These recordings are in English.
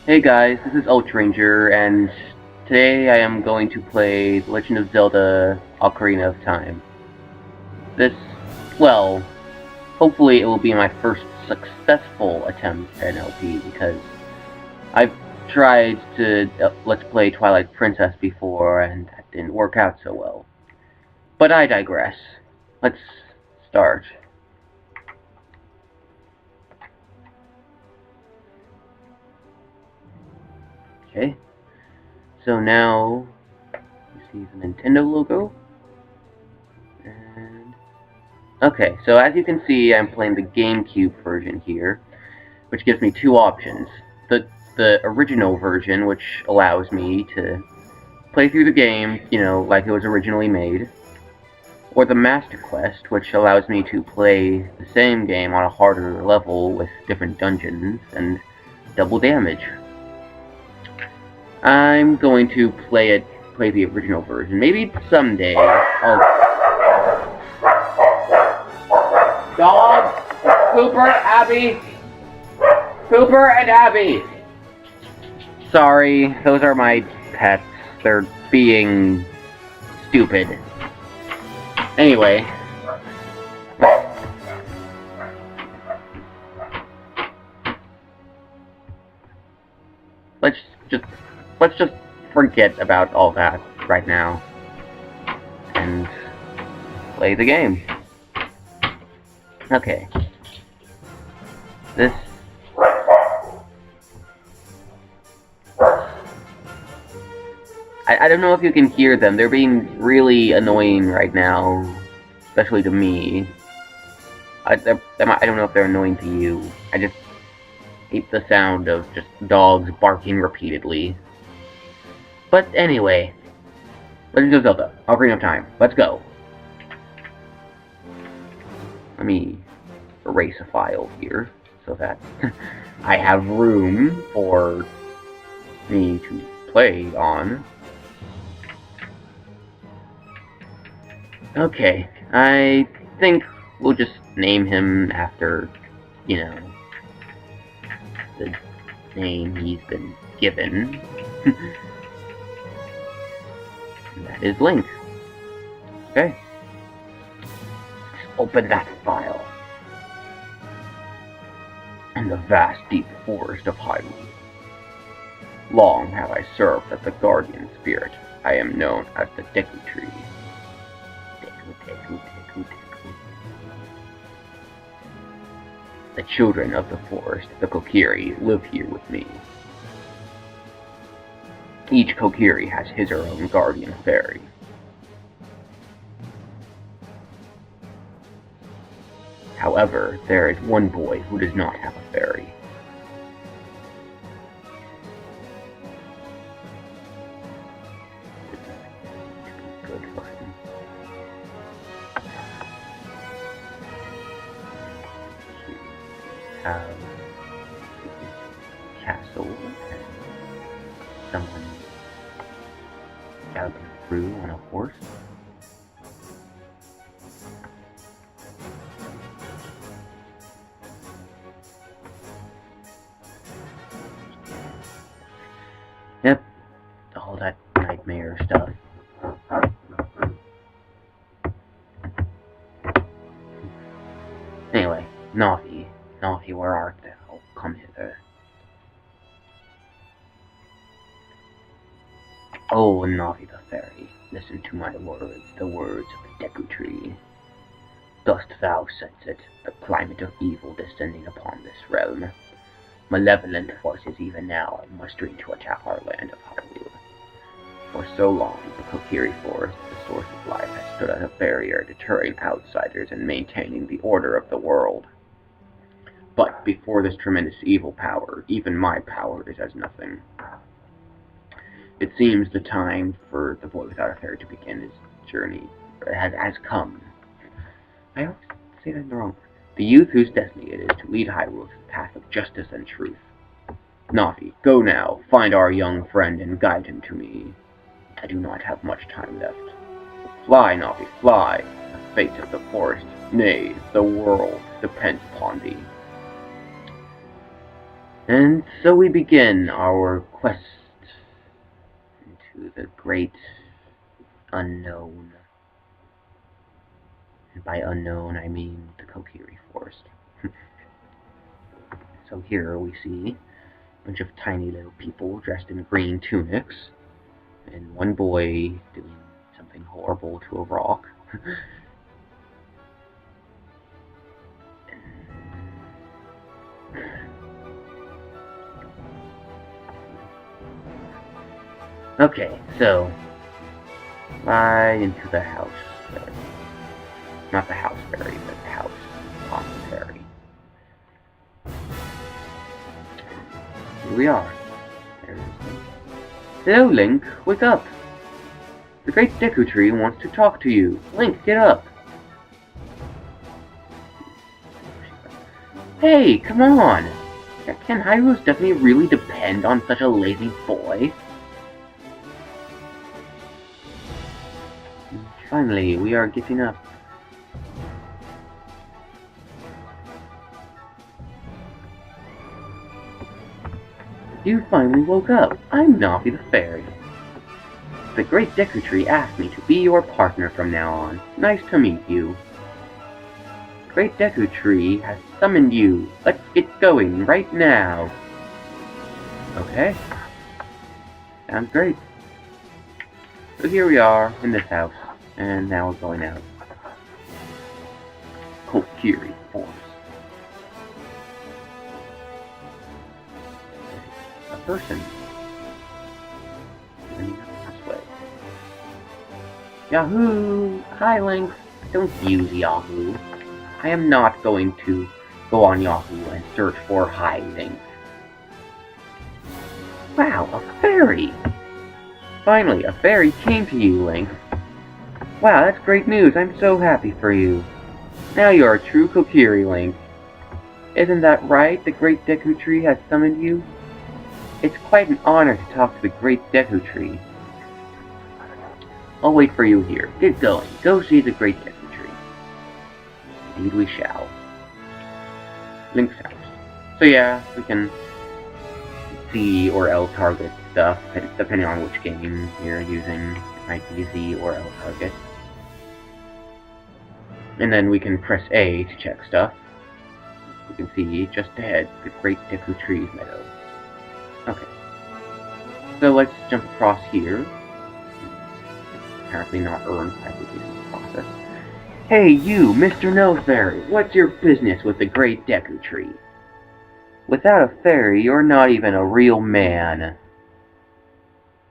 Hey guys, this is Ranger, and today I am going to play The Legend of Zelda Ocarina of Time. This, well, hopefully it will be my first successful attempt at an LP, because I've tried to Let's Play Twilight Princess before, and that didn't work out so well. But I digress. Let's start. Okay, so now you see the Nintendo logo, and okay, so as you can see, I'm playing the GameCube version here, which gives me two options. The original version, which allows me to play through the game, like it was originally made, or the Master Quest, which allows me to play the same game on a harder level with different dungeons and double damage. I'm going to play the original version. Maybe someday I'll... Dog! Cooper, Abby! Cooper and Abby! Sorry, those are my pets. They're being stupid. Anyway. Let's just forget about all that right now. And play the game. Okay. This... I don't know if you can hear them. They're being really annoying right now. Especially to me. I don't know if they're annoying to you. I just hate the sound of just dogs barking repeatedly. But anyway. Legend of Zelda, Ocarina of Time. Let's go. Let me erase a file here so that I have room for me to play on. Okay, I think we'll just name him after, the name he's been given. And that is Link. Okay. Open that file. In the vast deep forest of Hyrule. Long have I served as the guardian spirit. I am known as the Deku tree. Deku. The children of the forest, the Kokiri, live here with me. Each Kokiri has his or own guardian fairy. However, there is one boy who does not have a fairy. This is good for him. We have a castle and someone galloping through on a horse. Yep, all that nightmare stuff. Anyway, Navi, where art thou? Come hither. Oh, Navi the fairy, listen to my words, the words of the Deku tree. Dost thou sense it, the climate of evil descending upon this realm? Malevolent forces even now are mustering to attack our land of Hyrule. For so long, the Kokiri Forest, the source of life, has stood as a barrier deterring outsiders and maintaining the order of the world. But before this tremendous evil power, even my power is as nothing. It seems the time for the boy without a fairy to begin his journey has come. I always say that in the wrong. The youth whose destiny it is to lead Hyrule to the path of justice and truth. Navi, go now, find our young friend and guide him to me. I do not have much time left. Fly, Navi, fly. The fate of the forest, nay, the world, depends upon thee. And so we begin our quest into the great unknown. And by unknown, I mean the Kokiri Forest. So here we see a bunch of tiny little people dressed in green tunics, and one boy doing something horrible to a rock. Okay, so right into the house. Not the house fairy, but the house on the fairy. Here we are. There's Link. Hello, Link. Wake up. The great Deku tree wants to talk to you. Link, get up. Hey, come on. Can Hyru's definitely really depend on such a lazy boy? Finally, we are getting up. You finally woke up. I'm Navi the Fairy. The great Deku Tree asked me to be your partner from now on. Nice to meet you. The great Deku Tree has summoned you. Let's get going right now. Okay. Sounds great. So here we are in this house, and now we're going out. Kokiri Forest. A person. And this way. Yahoo! Hi, Link. Don't use Yahoo. I am not going to go on Yahoo and search for Hi, Link. Wow, a fairy! Finally, a fairy came to you, Link. Wow, that's great news. I'm so happy for you. Now you're a true Kokiri, Link. Isn't that right? The great Deku Tree has summoned you? It's quite an honor to talk to the great Deku Tree. I'll wait for you here. Get going. Go see the great Deku Tree. Indeed we shall. Link's house. So yeah, we can Z or L target stuff, depending on which game you're using. It might be Z or L target. And then we can press A to check stuff. We can see just ahead the great Deku Tree's meadow. Okay. So let's jump across here. Apparently not earned by the process. Hey you, Mr. No Fairy, what's your business with the great Deku Tree? Without a fairy, you're not even a real man.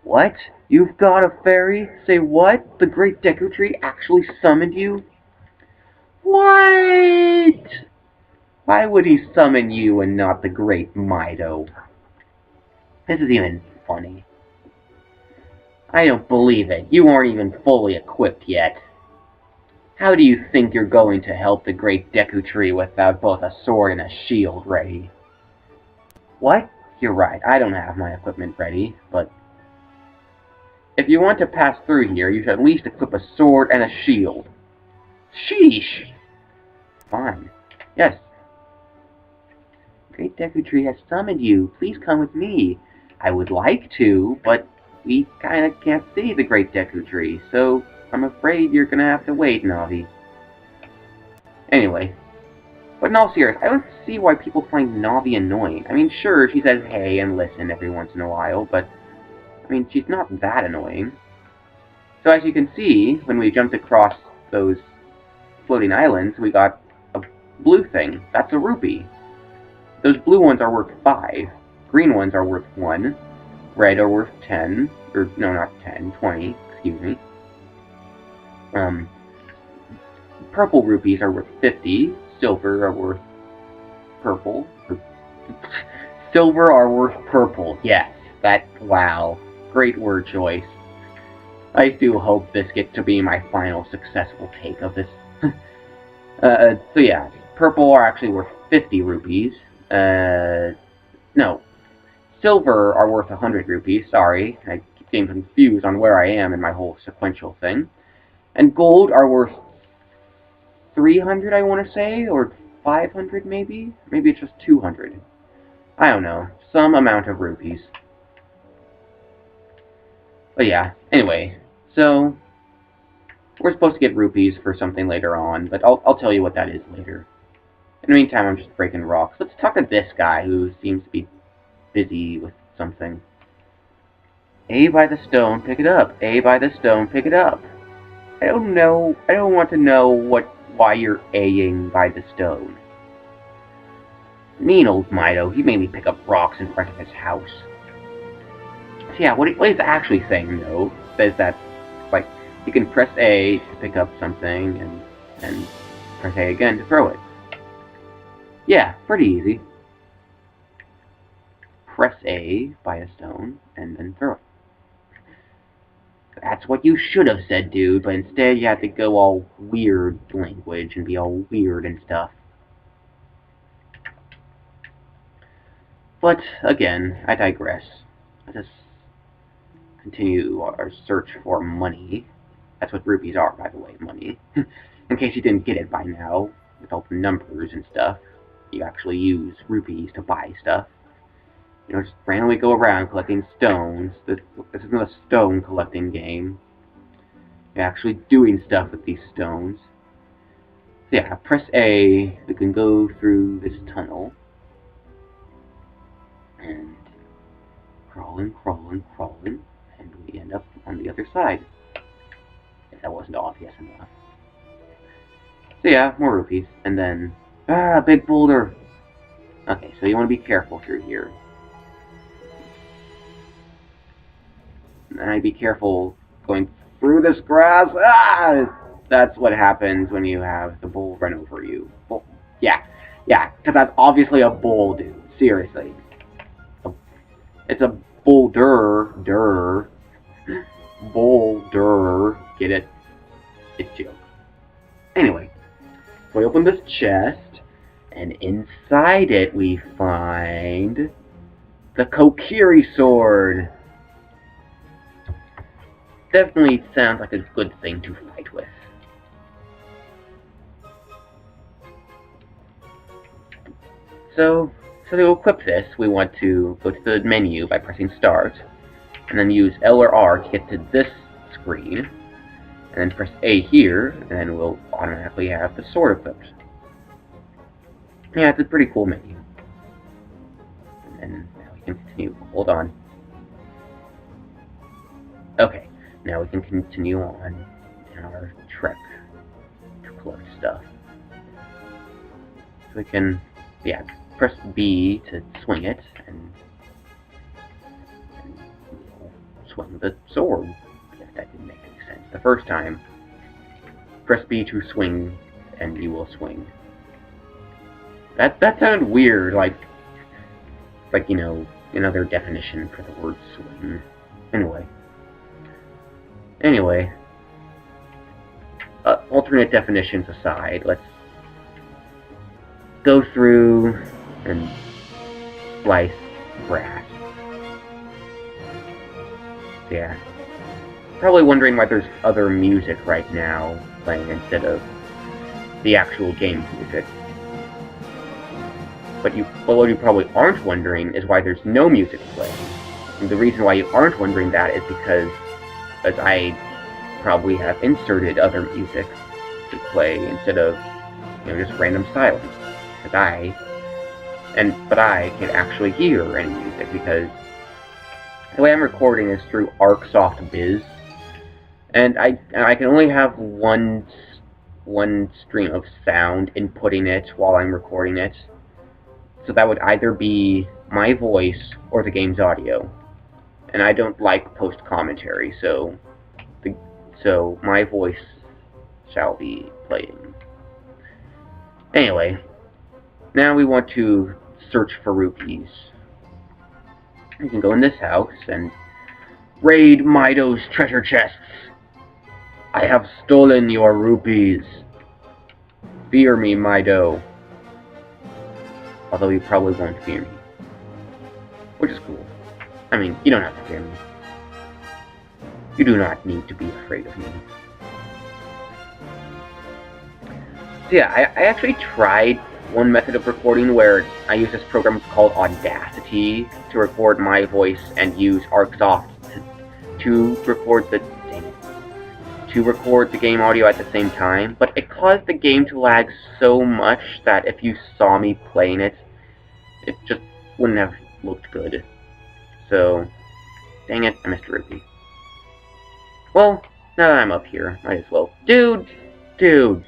What? You've got a fairy? Say what? The great Deku Tree actually summoned you? What? Why would he summon you and not the great Mido? This is even funny. I don't believe it. You aren't even fully equipped yet. How do you think you're going to help the great Deku Tree without both a sword and a shield ready? What? You're right, I don't have my equipment ready, but if you want to pass through here, you should at least equip a sword and a shield. Sheesh! Fine. Yes. Great Deku Tree has summoned you. Please come with me. I would like to, but we kinda can't see the great Deku Tree, so I'm afraid you're gonna have to wait, Navi. Anyway. But in all seriousness, I don't see why people find Navi annoying. I mean, sure, she says hey and listen every once in a while, but I mean, she's not that annoying. So as you can see, when we jumped across those floating islands, we got a blue thing. That's a rupee. Those blue ones are worth 5. Green ones are worth 1. Red are worth 10. Or, no, not 10. 20. Excuse me. Purple rupees are worth 50. Silver are worth purple. Silver are worth purple. Yes. Wow. Great word choice. I do hope this gets to be my final successful take of this. So yeah. Purple are actually worth 50 rupees. No. Silver are worth 100 rupees. Sorry. I keep getting confused on where I am in my whole sequential thing. And gold are worth 300, I want to say, or 500 maybe? Maybe it's just 200. I don't know. some amount of rupees. But yeah, anyway, so we're supposed to get rupees for something later on, but I'll tell you what that is later. In the meantime, I'm just breaking rocks. Let's talk to this guy who seems to be busy with something. A by the stone, pick it up. A by the stone, pick it up. I don't know. I don't want to know why you're A-ing by the stone. Mean old Mido. He made me pick up rocks in front of his house. So yeah, what he's actually saying though says that like you can press A to pick up something and press A again to throw it. Yeah, pretty easy. Press A by a stone and then throw it. That's what you should have said, dude, but instead you had to go all weird language and be all weird and stuff. But, again, I digress. Let us continue our search for money. That's what rupees are, by the way, money. In case you didn't get it by now, with all the numbers and stuff, you actually use rupees to buy stuff. You know, just randomly go around collecting stones. This isn't a stone collecting game. You're actually doing stuff with these stones. So yeah, press A. We can go through this tunnel. And crawling, and we end up on the other side. If that wasn't obvious enough. So yeah, more rupees. And then, big boulder. Okay, so you want to be careful through here. And I'd be careful going through this grass. That's what happens when you have the bull run over you. Bull. Yeah, because that's obviously a bull, dude. Seriously. It's a boulder. Boulder. Get it? It's a joke. Anyway, we open this chest, and inside it we find the Kokiri Sword. Definitely sounds like a good thing to fight with. So to equip this, we want to go to the menu by pressing Start, and then use L or R to get to this screen, and then press A here, and then we'll automatically have the sword equipped. Yeah, it's a pretty cool menu. And then now we can continue. Hold on. Okay. Now we can continue on in our trek to collect stuff. So we can, yeah, press B to swing it, and we'll swing the sword. If that didn't make any sense the first time. Press B to swing, and you will swing. That sounded weird, like you know, another definition for the word swing. Anyway, alternate definitions aside, let's go through and slice grass. Yeah. Probably wondering why there's other music right now playing instead of the actual game music. But what you probably aren't wondering is why there's no music playing. And the reason why you aren't wondering that is because I probably have inserted other music to play instead of, just random silence. But I can actually hear any music because the way I'm recording is through ArcSoft Biz, and I can only have one stream of sound inputting it while I'm recording it. So that would either be my voice or the game's audio. And I don't like post-commentary, so my voice shall be playing. Anyway, now we want to search for rupees. You can go in this house and raid Mido's treasure chests. I have stolen your rupees. Fear me, Mido. Although you probably won't fear me. Which is cool. I mean, you don't have to fear me. You do not need to be afraid of me. So yeah, I actually tried one method of recording where I use this program called Audacity to record my voice and use ArcSoft to record the game audio at the same time, but it caused the game to lag so much that if you saw me playing it, it just wouldn't have looked good. So, dang it, I missed a rupee. Well, now that I'm up here, might as well. Dude! You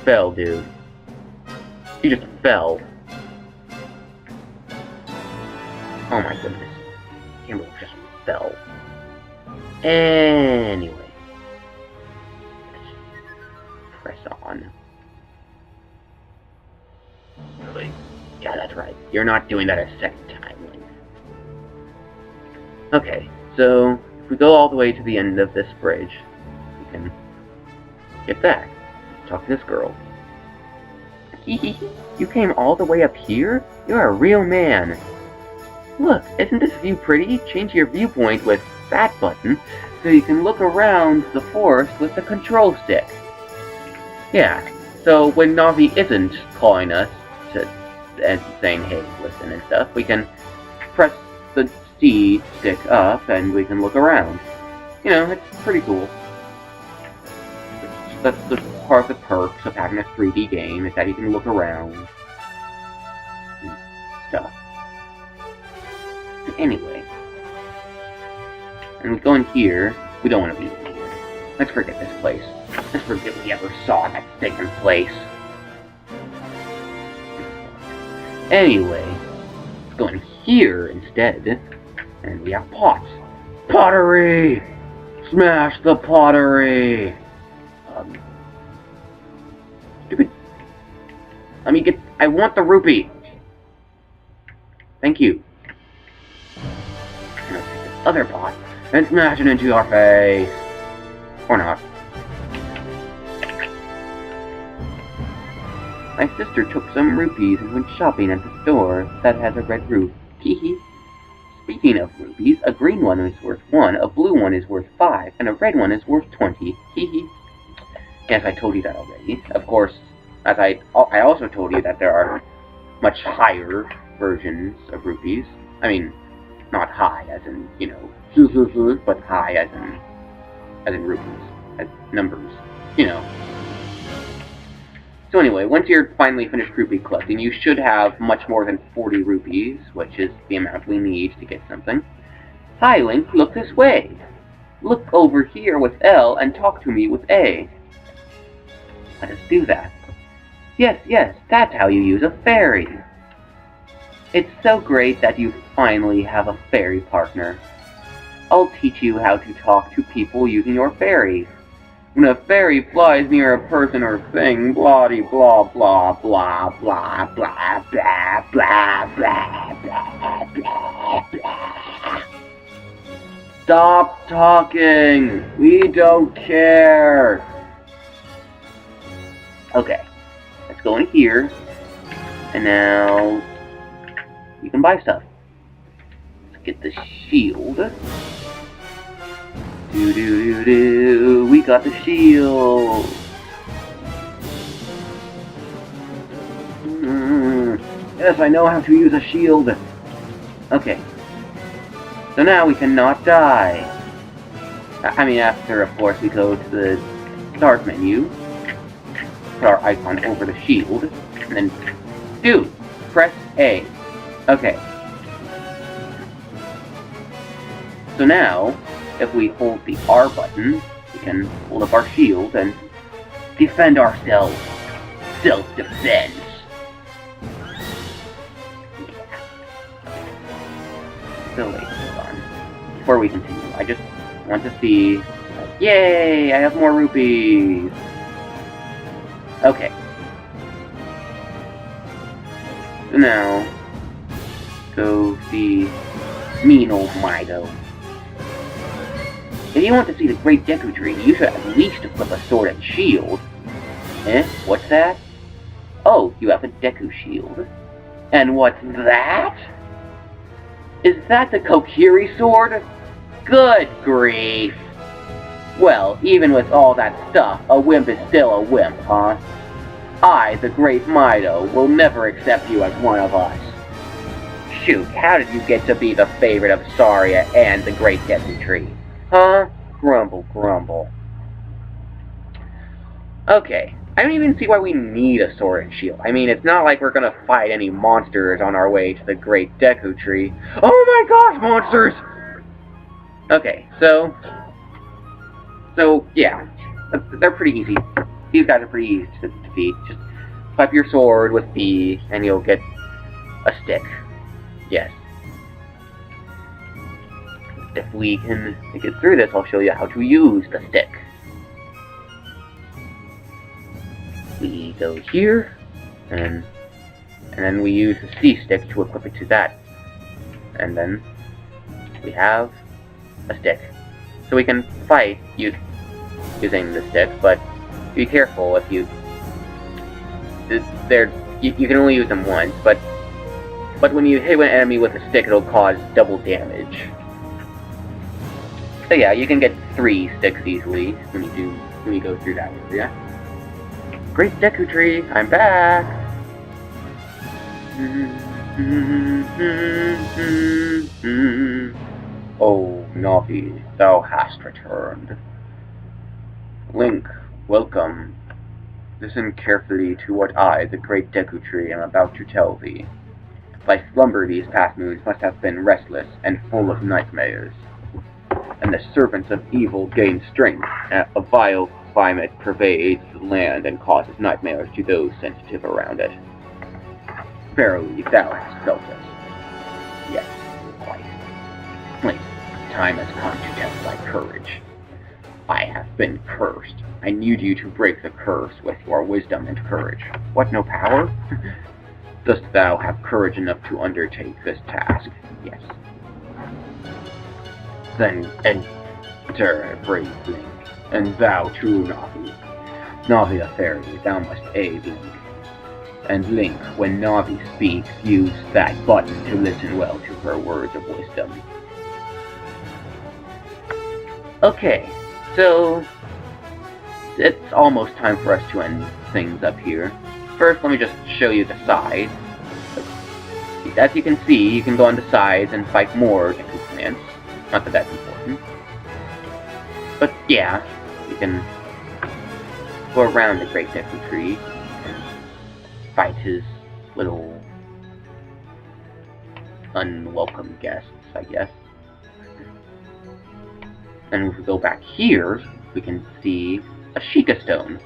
fell, dude. You just fell. Oh my goodness. Campbell just fell. Anyway. Press on. Wait. Yeah, that's right. You're not doing that a second time, Link. Okay, so if we go all the way to the end of this bridge, we can get back. Talk to this girl. You came all the way up here? You're a real man. Look, isn't this view pretty? Change your viewpoint with that button so you can look around the forest with the control stick. Yeah, so when Navi isn't calling us and saying, hey, listen and stuff, we can press the C stick up and we can look around. You know, it's pretty cool. That's the part of the perks of having a 3D game, is that you can look around and stuff. Anyway, and we go in here. We don't want to be in here. Let's forget this place. Let's forget we ever saw that stinking place. Anyway, let's go in here instead, and we have pots. Pottery! Smash the pottery! Stupid. Let me get. I want the rupee! Thank you. And I'll take this other pot and smash it into your face! Or not. My sister took some rupees and went shopping at the store that has a red roof. Hehe. Speaking of rupees, a green one is worth 1, a blue one is worth 5, and a red one is worth 20. Hehe. Yes, I told you that already. Of course, as I also told you that there are much higher versions of rupees. I mean, not high as in, you know, but high as in rupees, as numbers, you know. So anyway, once you're finally finished rupee collecting, you should have much more than 40 rupees, which is the amount we need to get something. Hi, Link, look this way. Look over here with L and talk to me with A. Let us do that. Yes, that's how you use a fairy. It's so great that you finally have a fairy partner. I'll teach you how to talk to people using your fairy. When a fairy flies near a person or thing, blah-de-blah, blah, blah, blah, blah, blah, blah, blah, blah, blah, blah. Stop talking! We don't care! Okay, let's go in here, and now you can buy stuff. Let's get the shield. We got the shield. Yes, I know how to use a shield. Okay. So now we cannot die. I mean, after, of course, we go to the start menu, put our icon over the shield, and then, dude, press A. Okay. So now, if we hold the R button, we can hold up our shield and defend ourselves. Self-defense. So wait, hold on. Before we continue, I just want to see... Yay! I have more rupees! Okay. So now, go see mean old Mido. If you want to see the great Deku tree, you should at least equip a sword and shield. Eh? What's that? Oh, you have a Deku shield. And what's that? Is that the Kokiri Sword? Good grief! Well, even with all that stuff, a wimp is still a wimp, huh? I, the great Mido, will never accept you as one of us. Shoot, how did you get to be the favorite of Saria and the great Deku Tree? Huh? Grumble, grumble. Okay, I don't even see why we need a sword and shield. I mean, it's not like we're gonna fight any monsters on our way to the great Deku Tree. Oh my gosh, monsters! Okay, so yeah, they're pretty easy. These guys are pretty easy to defeat. Just flip your sword with B, and you'll get a stick. Yes. If we can make it through this, I'll show you how to use the stick. We go here, and then we use the C stick to equip it to that. And then we have a stick. So we can fight using the stick, but be careful if you can only use them once, but when you hit an enemy with a stick, it'll cause double damage. So yeah, you can get 3 sticks easily when you go through that area. Great Deku Tree, I'm back! Oh, Navi, thou hast returned. Link, welcome. Listen carefully to what I, the great Deku Tree, am about to tell thee. Thy slumber these past moons must have been restless and full of nightmares. And the servants of evil gain strength. A vile climate pervades the land and causes nightmares to those sensitive around it. Verily, thou hast felt it. Yes, quite. Link, time has come to test thy courage. I have been cursed. I need you to break the curse with your wisdom and courage. What, no power? Dost thou have courage enough to undertake this task? Yes. Then enter, brave Link, and thou too, Navi. Navi the fairy, thou must aid Link. And Link, when Navi speaks, use that button to listen well to her words of wisdom. Okay, so it's almost time for us to end things up here. First, let me just show you the sides. As you can see, you can go on the sides and fight more Deku plants. Not that that's important. But yeah, you can go around the Great Deku Tree and fight his little unwelcome guests, I guess. And if we go back here, we can see a Sheikah Stone.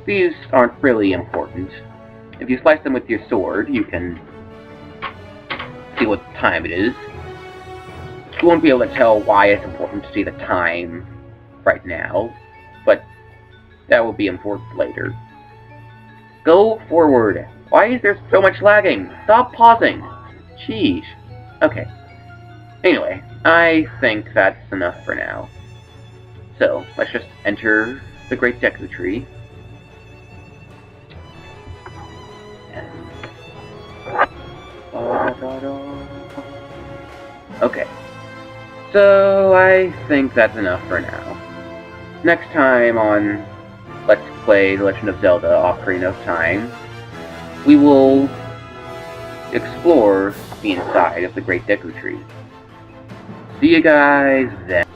These aren't really important. If you slice them with your sword, you can see what time it is. You won't be able to tell why it's important to see the time right now, but that will be important later. Go forward. Why is there so much lagging? Stop pausing. Jeez. Okay. Anyway, I think that's enough for now. So, let's just enter the Great Deku Tree. Okay. So, I think that's enough for now. Next time on Let's Play The Legend of Zelda Ocarina of Time, we will explore the inside of the Great Deku Tree. See you guys then.